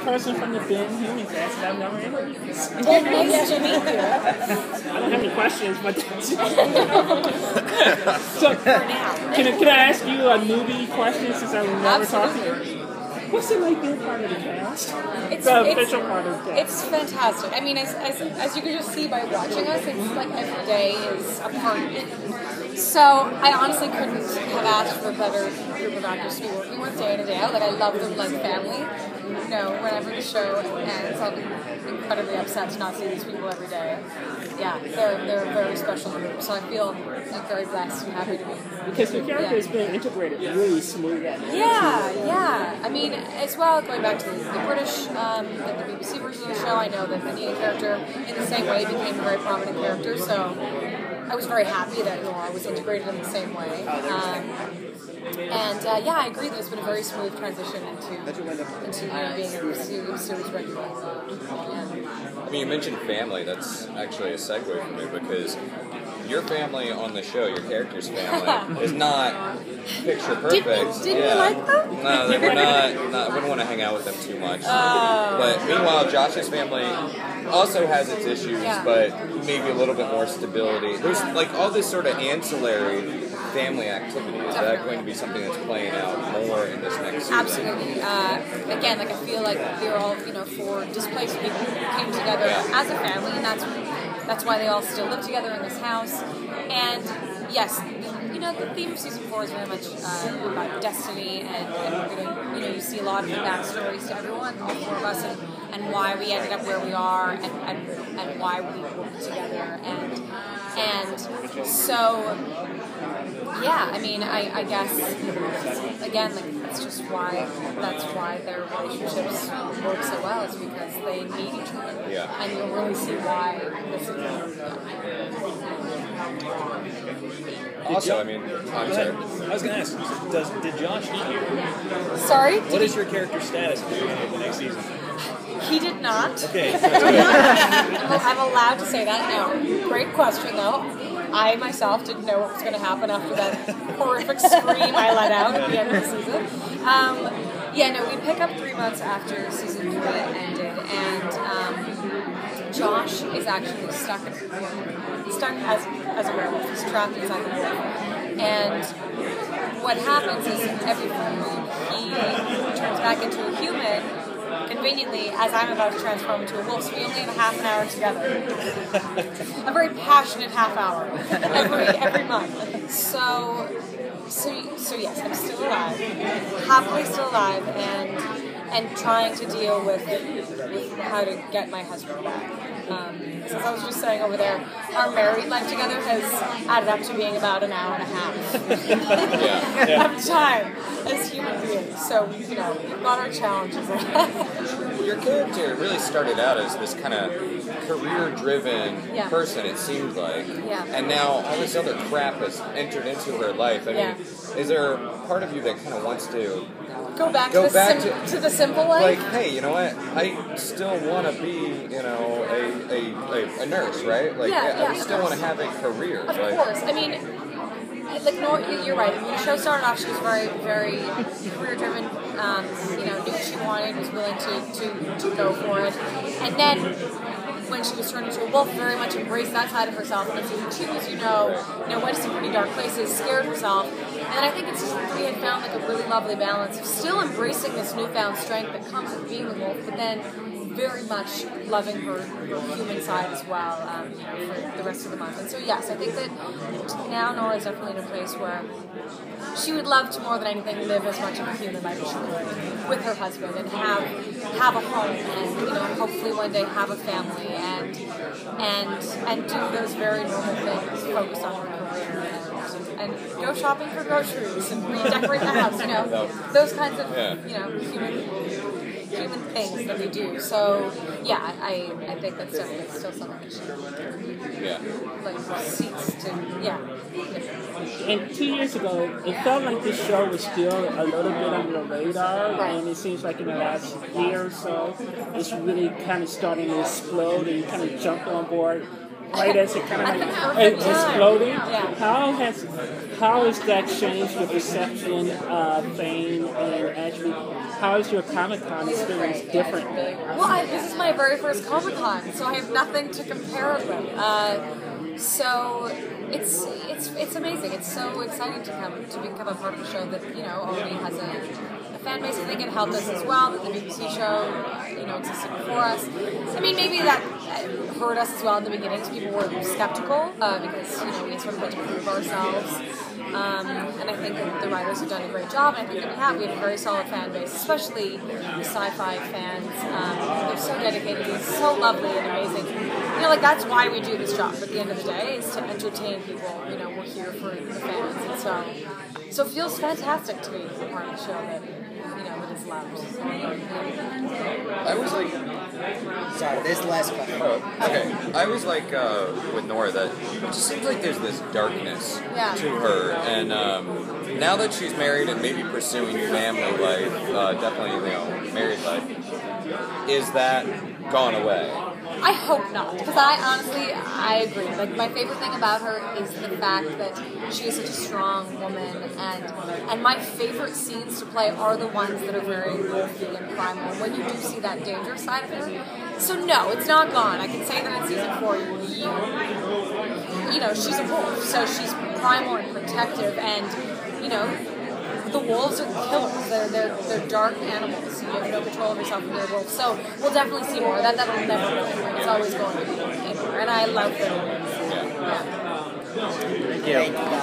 person from the Being Human cast that I've never interviewed. Nice to meet you. I don't have any questions, but so can I ask you a newbie question since I've never talked to you? What's it like being part of the cast? It's the official part of the cast. It's fantastic. I mean, as you can just see by watching us, it's like every day is a party. So I honestly couldn't have asked for a better group of actors to be working with day in and day out. Like, I love them like family. You know, whenever the show ends, I'll be incredibly upset to not see these people every day. Yeah, they're a very special group. So I feel like very blessed and happy to be. Because the character has been integrated really smooth. Yeah. I mean, as well, going back to the British, the BBC version of the show, I know that the Indian character, in the same way, became a very prominent character. So I was very happy that Nora was integrated in the same way. I agree that it's been a very smooth transition into being a series regular. I mean, you mentioned family. That's actually a segue for me because your family on the show, your character's family, is not picture perfect. Did you like them? No, they were not. I wouldn't want to hang out with them too much. But meanwhile, Josh's family also has its issues, but maybe a little bit more stability. There's like all this sort of ancillary family activity. Is that going to be something that's playing out more in this next season? Absolutely. Again, like I feel like they're all, four displaced people who came together as a family, and that's why they all still live together in this house. And yes, the theme of season 4 is very much about destiny, and we're gonna, you see a lot of the backstories to everyone, all four of us, and why we ended up where we are, and why we work together, and so. Yeah, I mean, I guess, again, like, that's why their relationships work so well, is because they need each other. Yeah. And you'll really see why this is Also, I mean, I was going to ask, did Josh eat you? Sorry? What is your character's status at the beginning of the next season? He did not. Okay. I'm allowed to say that? No. Great question, though. I myself didn't know what was going to happen after that horrific scream I let out at the end of the season. We pick up 3 months after season 3 ended, and Josh is actually stuck as a werewolf. He's trapped inside the wolf. And what happens is every moon he turns back into a human, conveniently, as I'm about to transform into a wolf, so we only have a half an hour together. A very passionate half hour every month. So yes, I'm still alive, happily still alive, and trying to deal with how to get my husband back. As I was just saying over there, our married life together has added up to being about an hour and a half of time as human beings. So, we've got our challenges. Your character really started out as this kind of career-driven person, it seemed like. Yeah. And now all this other crap has entered into her life. I mean, is there a part of you that kind of wants to go back to the simple life? Like, hey, you know what? I still want to be, a nurse, right? Like, I still want to have a career. Of course. I mean, like, Nora, you're right. When the show started off, she was very, very career-driven. Knew what she wanted, was willing to go for it. And then, when she was turned into a wolf, very much embraced that side of herself. And in season 2, as went to some pretty dark places, scared herself. And then I think in season 3 had found like a really lovely balance of still embracing this newfound strength that comes with being a wolf, but then very much loving her human side as well, for the rest of the month. And so yes, I think that now Nora is definitely in a place where she would love to, more than anything, live as much of a human life as she could with her husband and have a home, and hopefully one day have a family and do those very normal things, focus on her career and go shopping for groceries and redecorate the house, those kinds of human things that we do. So yeah, I think that's definitely still something that she seeks to And 2 years ago, it felt like this show was still a little bit under the radar, and it seems like in the last year or so, it's really kind of starting to explode, and you kind of jumped on board right as it kind of exploding. Yeah. How has that changed your perception of fame, and actually how is your Comic-Con experience different? Well, this is my very first Comic-Con, so I have nothing to compare it with. So it's amazing. It's so exciting to become a part of a show that already has a fan base. I think it helped us as well that the BBC show existed before us. I mean, maybe that hurt us as well in the beginning. So people were skeptical because we sort of had to prove ourselves. And I think that the writers have done a great job, and I think that we have a very solid fan base, especially the sci-fi fans. They're so dedicated, it's so lovely and amazing. That's why we do this job at the end of the day, is to entertain people. We're here for the fans, and so it feels fantastic to be a part of the show that is loved. I was like, sorry, there's the last question. Oh, okay. I was like with Nora that it just seems like there's this darkness to her, and now that she's married and maybe pursuing family life, definitely married life, is that gone away? I hope not, because I agree. Like, my favorite thing about her is the fact that she is such a strong woman, and my favorite scenes to play are the ones that are very wolfy and primal, when you do see that dangerous side of her. So no, it's not gone. I can say that in season 4, she's a wolf, so she's primal and protective, and the wolves are killers. They're dark animals. You have no control of yourself when you're a wolf. So we'll definitely see more of that. That'll never go away. It's always going to be in her. And I love that. Yeah. Thank you.